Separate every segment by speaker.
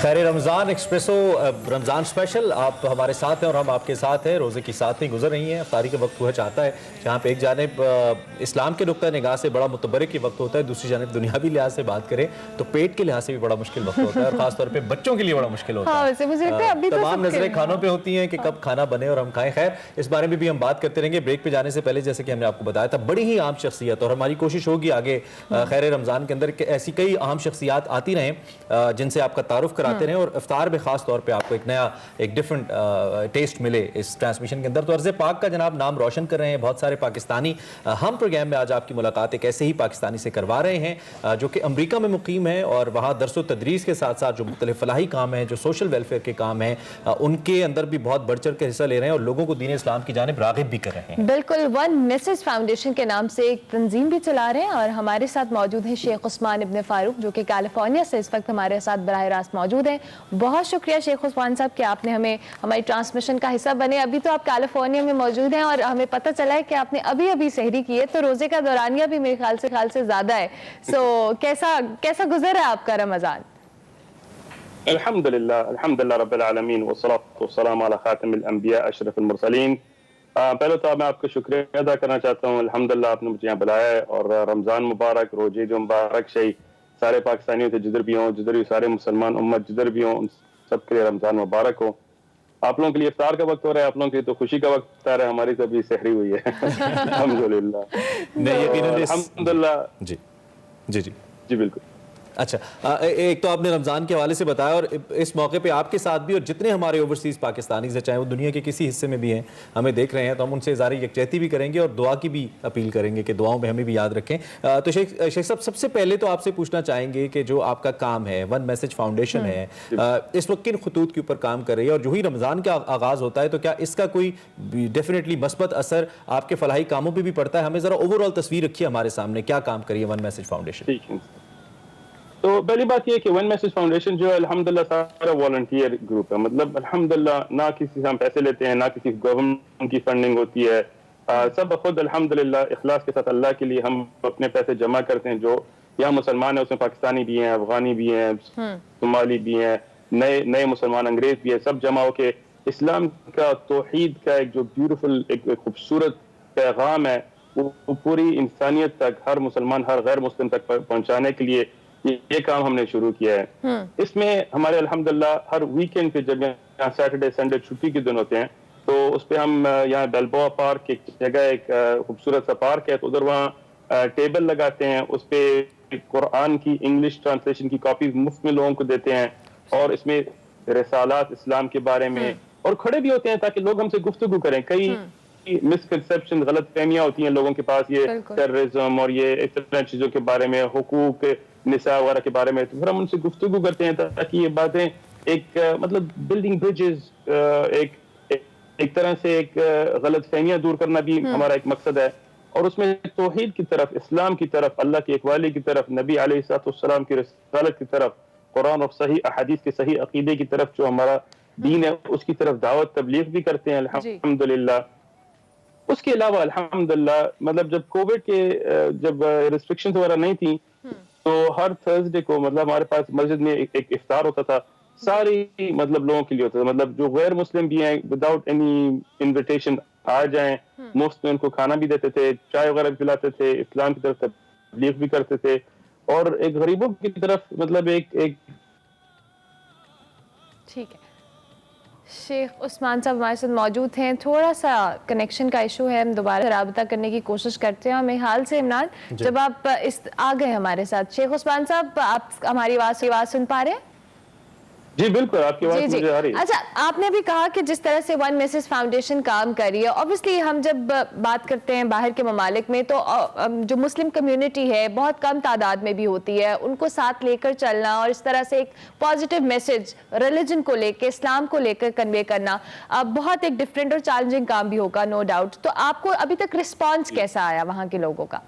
Speaker 1: خیر رمضان ایکسپریسو رمضان اسپیشل آپ ہمارے ساتھ ہیں اور ہم آپ کے ساتھ ہیں. روزے کی ساتھ نہیں گزر رہی ہیں. افطاری کا وقت ہوا چاہتا ہے جہاں پہ ایک جانب اسلام کے نقطہ نگاہ سے بڑا متبرک کی وقت ہوتا ہے, دوسری جانب دنیاوی لحاظ سے بات کریں تو پیٹ کے لحاظ سے بھی بڑا مشکل وقت ہوتا ہے, اور خاص طور پہ بچوں کے لیے بڑا مشکل ہوتا ہے. تمام نظریں کھانوں پہ ہوتی ہیں کہ کب کھانا بنے اور ہم کھائیں. خیر اس بارے میں بھی ہم بات کرتے رہیں گے. بریک پہ جانے سے پہلے جیسے کہ ہم نے آپ کو بتایا تھا بڑی ہی عام شخصیت, اور ہماری کوشش ہوگی آگے خیر رمضان کے اندر کہ ایسی کئی اہم شخصیات آتی رہیں جن سے آپ کا تعارف کراتے رہیں, اور افطار میں خاص طور پہ آپ کو ایک نیا ایک ڈیفرنٹ ٹیسٹ ملے اس ٹرانسمیشن کے اندر. تو عرض پاک کا جناب نام روشن کر رہے ہیں بہت سارے پاکستانی. ہم پروگرام میں آج آپ کی ملاقات ایک ایسے ہی پاکستانی سے کروا رہے ہیں جو کہ امریکہ میں مقیم ہیں, اور وہاں درس و تدریس کے ساتھ ساتھ جو مختلف فلاحی کام ہیں, جو سوشل ویلفیئر کے کام ہیں, ان کے اندر بھی بہت بڑھ چڑھ کے حصہ لے رہے ہیں اور لوگوں کو دین اسلام کی جانب راغب بھی کر رہے ہیں.
Speaker 2: بالکل. ون میسج فاؤنڈیشن کے نام سے ایک تنظیم بھی چلا رہے ہیں, اور ہمارے ساتھ موجود ہیں شیخ عثمان ابن فاروق جو کہ کیلیفورنیا سے اس وقت ہمارے ساتھ براہ راست موجود ہیں. بہت شکریہ شیخ عثمان صاحب کہ آپ نے ہمیں ہماری ٹرانسمیشن کا حصہ بنے. ابھی تو آپ کیلیفورنیا میں موجود ہیں اور ہمیں پتہ چلا ہے کہ آپ نے ابھی سحری کی ہے, تو روزے کا دورانیہ بھی میرے خیال سے زیادہ ہے. سو کیسا گزر ہے آپ کا رمضان؟
Speaker 3: الحمدللہ رب العالمین والصلاة والسلام علی خاتم الانبیاء اشرف المرسلین. پہلے تو میں آپ کا شکریہ ادا کرنا چاہتا ہوں. الحمدللہ آپ نے مجھے یہاں بلایا ہے, اور رمضان مبارک, روزے جو مبارک شہی سارے پاکستانیوں سے جدھر بھی ہوں, جدھر بھی سارے مسلمان امت جدھر بھی ہوں, سب کے لیے رمضان مبارک ہو. آپ لوگوں کے لیے افطار کا وقت ہو رہا ہے, آپ لوگوں کے لیے تو خوشی کا وقت آ رہا ہے, ہماری تو ابھی سحری ہوئی ہے. الحمدللہ. الحمدللہ.
Speaker 1: جی جی جی
Speaker 3: جی بالکل.
Speaker 1: اچھا, ایک تو آپ نے رمضان کے حوالے سے بتایا, اور اس موقع پہ آپ کے ساتھ بھی اور جتنے ہمارے اوورسیز پاکستانیز ہیں چاہے وہ دنیا کے کسی حصے میں بھی ہیں ہمیں دیکھ رہے ہیں, تو ہم ان سے اظہار یکجہتی بھی کریں گے اور دعا کی بھی اپیل کریں گے کہ دعاؤں میں ہمیں بھی یاد رکھیں. تو شیخ صاحب سب سے پہلے تو آپ سے پوچھنا چاہیں گے کہ جو آپ کا کام ہے ون میسج فاؤنڈیشن ہے, اس وقت کن خطوط کے اوپر کام کر رہی ہے, اور جو ہی رمضان کا آغاز ہوتا ہے تو کیا اس کا کوئی ڈیفینیٹلی مثبت اثر آپ کے فلاحی کاموں پہ بھی پڑتا ہے؟ ہمیں ذرا اوور آل تصویر رکھیے ہمارے سامنے, کیا کام کریے ون میسج فاؤنڈیشن.
Speaker 3: تو پہلی بات یہ ہے کہ ون میسج فاؤنڈیشن جو ہے الحمدللہ سارا والنٹیئر گروپ ہے. مطلب الحمدللہ نہ کسی سے ہم پیسے لیتے ہیں, نہ کسی گورنمنٹ کی فنڈنگ ہوتی ہے, سب خود الحمدللہ اخلاص کے ساتھ اللہ کے لیے ہم اپنے پیسے جمع کرتے ہیں. جو یہاں مسلمان ہیں اس میں پاکستانی بھی ہیں, افغانی بھی ہیں, صومالی بھی ہیں, نئے مسلمان انگریز بھی ہیں, سب جمع ہو کے اسلام کا توحید کا ایک جو بیوٹیفل ایک خوبصورت پیغام ہے وہ پوری انسانیت تک, ہر مسلمان ہر غیر مسلم تک پہنچانے کے لیے یہ کام ہم نے شروع کیا ہے. اس میں ہمارے الحمدللہ ہر ویکینڈ پہ جب یہاں سیٹرڈے سنڈے چھٹی کے دن ہوتے ہیں تو اس پہ ہم یہاں بیلبوا پارک ایک جگہ, ایک خوبصورت سا پارک ہے, تو ادھر وہاں ٹیبل لگاتے ہیں, اس پہ قرآن کی انگلش ٹرانسلیشن کی کاپیز مفت میں لوگوں کو دیتے ہیں, اور اس میں رسالات اسلام کے بارے میں, اور کھڑے بھی ہوتے ہیں تاکہ لوگ ہم سے گفتگو کریں. کئی مسکنسیپشن غلط فہمیاں ہوتی ہیں لوگوں کے پاس, یہ ٹیررزم اور یہ اس طرح چیزوں کے بارے میں, حقوق نساء وغیرہ کے بارے میں, تو پھر ہم ان سے گفتگو کرتے ہیں تاکہ یہ باتیں ایک مطلب بلڈنگ بریجز, ایک طرح سے ایک غلط فہمیاں دور کرنا بھی ہمارا ایک مقصد ہے. اور اس میں توحید کی طرف, اسلام کی طرف, اللہ کی ایکوالی کی طرف, نبی علیہ الصلوۃ والسلام کی رسالت کی طرف, قرآن اور صحیح احادیث کے صحیح عقیدے کی طرف جو ہمارا دین ہے اس کی طرف دعوت تبلیغ بھی کرتے ہیں الحمدللہ. اس کے علاوہ الحمدللہ مطلب جب کووڈ کے جب ریسٹرکشنز وغیرہ نہیں تھیں تو ہر تھرسڈے کو مطلب ہمارے پاس مسجد میں ایک افطار ہوتا تھا, ساری مطلب لوگوں کے لیے ہوتا تھا. مطلب جو غیر مسلم بھی ہیں وداؤٹ اینی انویٹیشن آ جائیں, مفت میں ان کو کھانا بھی دیتے تھے, چائے وغیرہ بھی پلاتے تھے, اسلام کی طرف تبلیغ بھی کرتے تھے, اور ایک غریبوں کی طرف مطلب ایک
Speaker 2: ٹھیک ہے. شیخ عثمان صاحب ہمارے ساتھ موجود ہیں, تھوڑا سا کنیکشن کا ایشو ہے, ہم دوبارہ رابطہ کرنے کی کوشش کرتے ہیں. ہمیں حال سے عمران جب آپ آ گئے ہمارے ساتھ, شیخ عثمان صاحب آپ ہماری آواز سن پا رہے ہیں؟
Speaker 3: جی بالکل, آپ کی آواز مجھے آ رہی ہے.
Speaker 2: اچھا, آپ نے بھی کہا کہ جس طرح سے ون میسج فاؤنڈیشن کام کر رہی ہے, اوبیسلی ہم جب بات کرتے ہیں باہر کے ممالک میں تو جو مسلم کمیونٹی ہے بہت کم تعداد میں بھی ہوتی ہے, ان کو ساتھ لے کر چلنا اور اس طرح سے ایک پازیٹیو میسج ریلیجن کو لے کے, اسلام کو لے کر کنوے کرنا بہت ایک ڈفرینٹ اور چیلنجنگ کام بھی ہوگا, نو ڈاؤٹ. تو آپ کو ابھی تک رسپانس کیسا آیا وہاں کے لوگوں کا؟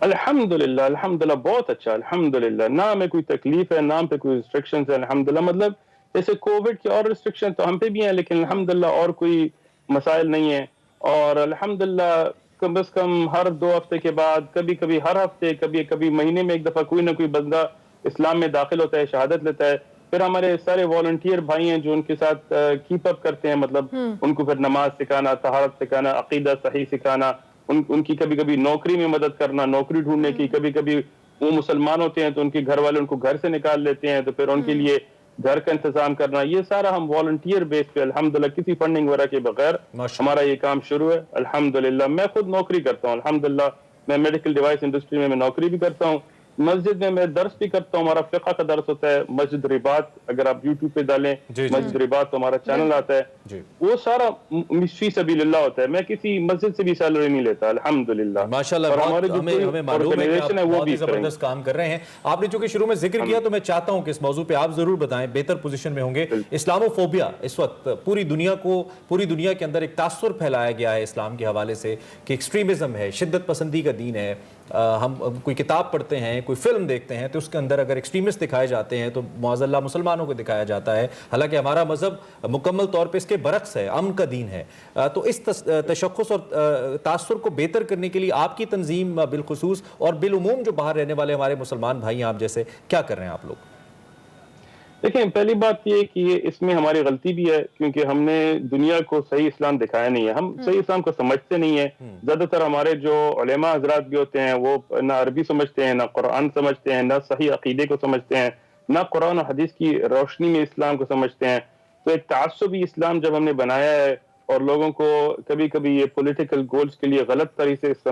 Speaker 3: الحمدللہ بہت اچھا, الحمدللہ. نہ ہمیں کوئی تکلیف ہے, نہ ہم پہ کوئی ریسٹرکشنز ہیں, الحمدللہ. مطلب جیسے کووڈ کی اور ریسٹرکشن تو ہم پہ بھی ہیں، لیکن الحمدللہ اور کوئی مسائل نہیں ہیں، اور الحمدللہ کم از کم ہر 2 ہفتے کے بعد، کبھی کبھی ہر ہفتے، کبھی کبھی مہینے میں ایک دفعہ کوئی نہ کوئی بندہ اسلام میں داخل ہوتا ہے، شہادت لیتا ہے. پھر ہمارے سارے والنٹیئر بھائی ہیں جو ان کے ساتھ کیپ اپ کرتے ہیں، مطلب ان کو پھر نماز سکھانا، طہارت سکھانا، عقیدہ صحیح سکھانا، ان کی کبھی کبھی نوکری میں مدد کرنا، نوکری ڈھونڈنے کی. کبھی کبھی وہ مسلمان ہوتے ہیں تو ان کے گھر والے ان کو گھر سے نکال لیتے ہیں، تو پھر ان کے لیے گھر کا انتظام کرنا. یہ سارا ہم والنٹیئر بیس پہ الحمدللہ کسی فنڈنگ وغیرہ کے بغیر ہمارا یہ کام شروع ہے الحمدللہ. میں خود نوکری کرتا ہوں الحمدللہ، میں میڈیکل ڈیوائس انڈسٹری میں نوکری بھی کرتا ہوں. مسجد میں درس بھی کرتا ہوں، ہمارا فقہ کا درس ہوتا ہے. مسجد رباط اگر آپ یوٹیوب پہ ڈالیں مسجد رباط تو ہمارا چینل آتا ہے. وہ سارا فی سبیل اللہ ہوتا ہے. میں کسی مسجد سے بھی سیلری نہیں لیتا الحمدللہ.
Speaker 1: ماشاءاللہ، ہمیں معلوم ہے کہ آپ بہت ہی زبردست کام کر رہے ہیں. آپ نے چونکہ شروع میں ذکر کیا تو میں چاہتا ہوں کہ اس موضوع پہ آپ ضرور بتائیں، بہتر پوزیشن میں ہوں گے. اسلامو فوبیا اس وقت پوری دنیا کے اندر ایک تاثر پھیلایا گیا ہے اسلام کے حوالے سے کہ ایکسٹریمزم ہے، شدت پسندی کا دین ہے. ہم کوئی کتاب پڑھتے ہیں، کوئی فلم دیکھتے ہیں تو اس کے اندر اگر ایکسٹریمسٹ دکھائے جاتے ہیں تو معاذ اللہ مسلمانوں کو دکھایا جاتا ہے، حالانکہ ہمارا مذہب مکمل طور پہ اس کے برعکس ہے، امن کا دین ہے. تو اس تشخص اور تاثر کو بہتر کرنے کے لیے آپ کی تنظیم بالخصوص اور بالعموم جو باہر رہنے والے ہمارے مسلمان بھائی آپ جیسے کیا کر رہے ہیں آپ لوگ؟
Speaker 3: دیکھیں، پہلی بات یہ کہ اس میں ہماری غلطی بھی ہے کیونکہ ہم نے دنیا کو صحیح اسلام دکھایا نہیں ہے. ہم صحیح اسلام کو سمجھتے نہیں ہیں. زیادہ تر ہمارے جو علماء حضرات بھی ہوتے ہیں وہ نہ عربی سمجھتے ہیں، نہ قرآن سمجھتے ہیں، نہ صحیح عقیدے کو سمجھتے ہیں، نہ قرآن و حدیث کی روشنی میں اسلام کو سمجھتے ہیں. تو ایک تعصبی اسلام جب ہم نے بنایا ہے اور لوگوں کو کبھی کبھی یہ پولیٹیکل گولز کے لیے غلط طریقے سے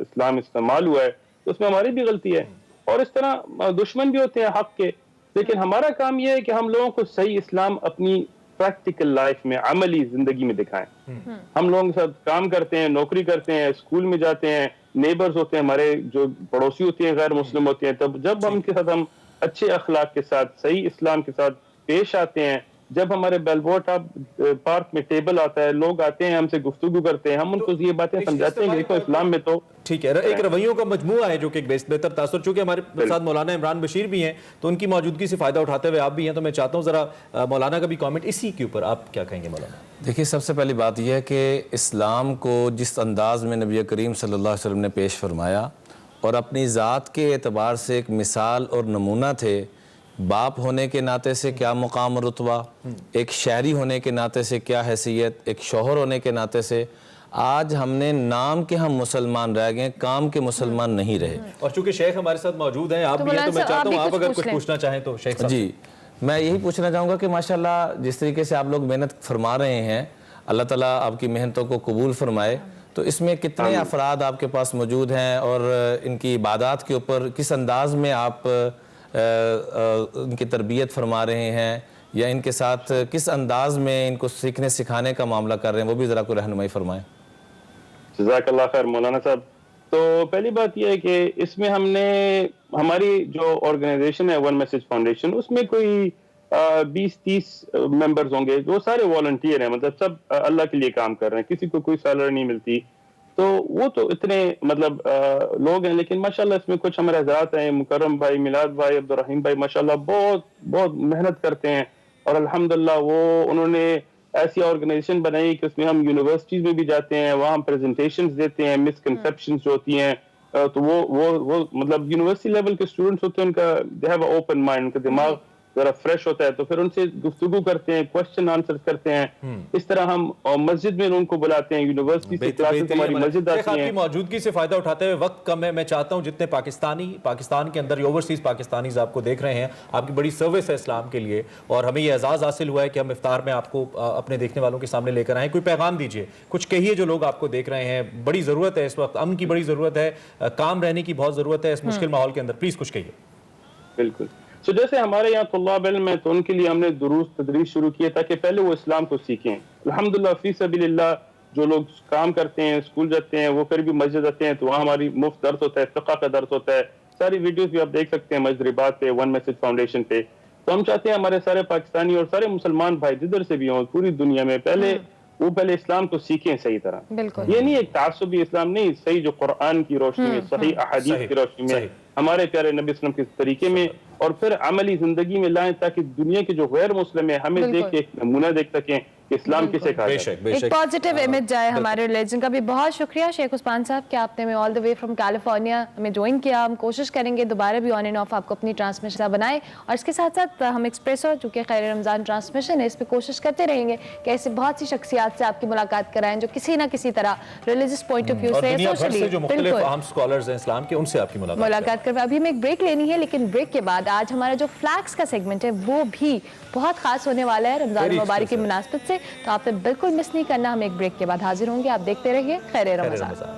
Speaker 3: اسلام استعمال ہوا ہے، تو اس میں ہماری بھی غلطی ہے. اور اس طرح دشمن بھی ہوتے ہیں حق کے. لیکن ہمارا کام یہ ہے کہ ہم لوگوں کو صحیح اسلام اپنی پریکٹیکل لائف میں، عملی زندگی میں دکھائیں. ہم لوگوں کے ساتھ کام کرتے ہیں، نوکری کرتے ہیں، اسکول میں جاتے ہیں، نیبرز ہوتے ہیں ہمارے جو پڑوسی ہوتے ہیں غیر مسلم ہوتے ہیں، تب جب ہم کے ساتھ ہم اچھے اخلاق کے ساتھ صحیح اسلام کے ساتھ پیش آتے ہیں، جب ہمارے بیلبورڈ پارک میں ٹیبل آتا ہے، لوگ آتے ہیں ہم سے گفتگو کرتے ہیں، ہم ان کو یہ باتیں سمجھاتے ہیں کہ دیکھو اسلام میں تو
Speaker 1: ٹھیک ہے، ایک رویوں کا مجموعہ ہے جو کہ ایک بہتر تاثر. چونکہ ہمارے ساتھ مولانا عمران بشیر بھی ہیں تو ان کی موجودگی سے فائدہ اٹھاتے ہوئے آپ بھی ہیں، تو میں چاہتا ہوں ذرا مولانا کا بھی کامنٹ اسی کے اوپر. آپ کیا کہیں گے مولانا؟
Speaker 4: دیکھیے، سب سے پہلی بات یہ ہے کہ اسلام کو جس انداز میں نبی کریم صلی اللہ علیہ وسلم نے پیش فرمایا اور اپنی ذات کے اعتبار سے ایک مثال اور نمونہ تھے، باپ ہونے کے ناطے سے کیا مقام اور رتبہ، ایک شہری ہونے کے ناطے سے کیا حیثیت، ایک شوہر ہونے کے ناطے سے. آج ہم نے نام کے ہم مسلمان رہ گئے، کام کے مسلمان نہیں رہے.
Speaker 1: اور چونکہ شیخ ہمارے ساتھ موجود ہیں، آپ بھی ہیں، تو میں چاہتا ہوں آپ اگر کچھ پوچھنا چاہیں تو شیخ صاحب.
Speaker 4: جی، میں یہی پوچھنا چاہوں گا کہ ماشاءاللہ جس طریقے سے آپ لوگ محنت فرما رہے ہیں، اللہ تعالیٰ آپ کی محنتوں کو قبول فرمائے. تو اس میں کتنے افراد آپ کے پاس موجود ہیں اور ان کی عبادات کے اوپر کس انداز میں آپ ان کی تربیت فرما رہے ہیں، یا ان کے ساتھ کس انداز میں ان کو سیکھنے سکھانے کا معاملہ کر رہے ہیں، وہ بھی ذرا کوئی رہنمائی فرمائیں.
Speaker 3: جزاک اللہ خیر مولانا صاحب. تو پہلی بات یہ ہے کہ اس میں ہم نے ہماری جو آرگنائزیشن ہے ون میسج فاؤنڈیشن، اس میں کوئی 20-30 ممبرز ہوں گے، جو سارے والنٹیئر ہیں، مطلب سب اللہ کے لیے کام کر رہے ہیں، کسی کو کوئی سیلری نہیں ملتی. تو وہ تو اتنے مطلب لوگ ہیں، لیکن ماشاءاللہ اس میں کچھ ہمارے حضرات ہیں، مکرم بھائی، میلاد بھائی، عبدالرحیم بھائی، ماشاءاللہ بہت محنت کرتے ہیں. اور الحمدللہ انہوں نے ایسی آرگنائزیشن بنائی کہ اس میں ہم یونیورسٹیز میں بھی جاتے ہیں، وہاں ہم پریزنٹیشنز دیتے ہیں، مسکنسیپشنز جو ہوتی ہیں، تو وہ مطلب یونیورسٹی لیول کے اسٹوڈنٹس ہوتے ہیں، ان کا they have a open mind, ان کا دماغ ذرا فریش ہوتا ہے، تو پھر ان سے گفتگو کرتے ہیں، کوشچن آنسر کرتے ہیں. اس طرح ہم مسجد میں ان کو بلاتے ہیں، یونیورسٹی سے کلاسز ہماری مسجد آتی ہیں.
Speaker 1: آپ کی موجودگی سے فائدہ اٹھاتے ہوئے، وقت کم ہے، میں چاہتا ہوں جتنے پاکستان کے اندر اوورسیز پاکستانیز آپ کو دیکھ رہے ہیں، آپ کی بڑی سروس ہے اسلام کے لیے، اور ہمیں یہ اعزاز حاصل ہوا ہے کہ ہم افطار میں آپ کو اپنے دیکھنے والوں کے سامنے لے کر آئیں. کوئی پیغام دیجئے، کچھ کہیے جو لوگ آپ کو دیکھ رہے ہیں. بڑی ضرورت ہے اس وقت، امن کی بڑی ضرورت ہے، کام رہنے کی بہت ضرورت ہے اس مشکل ماحول کے اندر. پلیز کچھ کہیے.
Speaker 3: بالکل. جیسے ہمارے یہاں طلاب علم ہے تو ان کے لیے ہم نے دروس تدریس شروع کیا تاکہ پہلے وہ اسلام کو سیکھیں. الحمدللہ فی سبیل اللہ جو لوگ کام کرتے ہیں، اسکول جاتے ہیں، وہ پھر بھی مسجد آتے ہیں، تو وہاں ہماری مفت درس ہوتا ہے، فقہ کا درس ہوتا ہے. ساری ویڈیوز بھی آپ دیکھ سکتے ہیں مسجد رباط پہ، ون میسج فاؤنڈیشن پہ. تو ہم چاہتے ہیں ہمارے سارے پاکستانی اور سارے مسلمان بھائی جدھر سے بھی ہوں پوری دنیا میں پہلے اسلام کو سیکھیں صحیح طرح. یہ نہیں ایک تعصبی اسلام نہیں، صحیح جو قرآن کی روشنی میں، صحیح احادیث کی روشنی میں ہمارے پیارے نبی صلی اللہ علیہ وسلم کے طریقے میں اور پھر عملی زندگی میں لائیں تاکہ دنیا کے جو غیر مسلم ہیں ہمیں دیکھ کے ایک نمونہ دیکھ سکیں کہ اسلام کسے کہا
Speaker 1: بے
Speaker 3: جاتا ہے.
Speaker 1: شک بے
Speaker 2: ایک
Speaker 1: شک
Speaker 2: پازیٹیو امیج جائے ہمارے ریلیجن کا بھی. بہت شکریہ شیخ عثمان صاحب کہ آپ نے ہمیں آل دا وے فرام کیلیفورنیا ہمیں جوائن کیا. ہم کوشش کریں گے دوبارہ بھی آن اینڈ آف آپ کو اپنی ٹرانسمیشن بنائیں, اور اس کے ساتھ ساتھ ہم ایکسپریسو جو کہ خیر رمضان ٹرانسمیشن ہے اس پہ کوشش کرتے رہیں گے کہ ایسے بہت سی شخصیات سے آپ کی ملاقات کرائیں جو کسی نہ کسی طرح ریلیجس پوائنٹ آف ویو
Speaker 1: اور
Speaker 2: سے
Speaker 1: دنیا بھر سے جو مختلف
Speaker 2: بالکل
Speaker 1: اہم اسکالرز ہیں اسلام کے ان سے آپ کی
Speaker 2: ملاقات کر. ابھی ہمیں ایک بریک لینی ہے, لیکن بریک کے بعد آج ہمارا جو فلیکس کا سیگمنٹ ہے وہ بھی بہت خاص ہونے والا ہے رمضان المبارک کی مناسبت سے, تو آپ نے بالکل مس نہیں کرنا. ہم ایک بریک کے بعد حاضر ہوں گے. آپ دیکھتے رہیے خیر رمضان.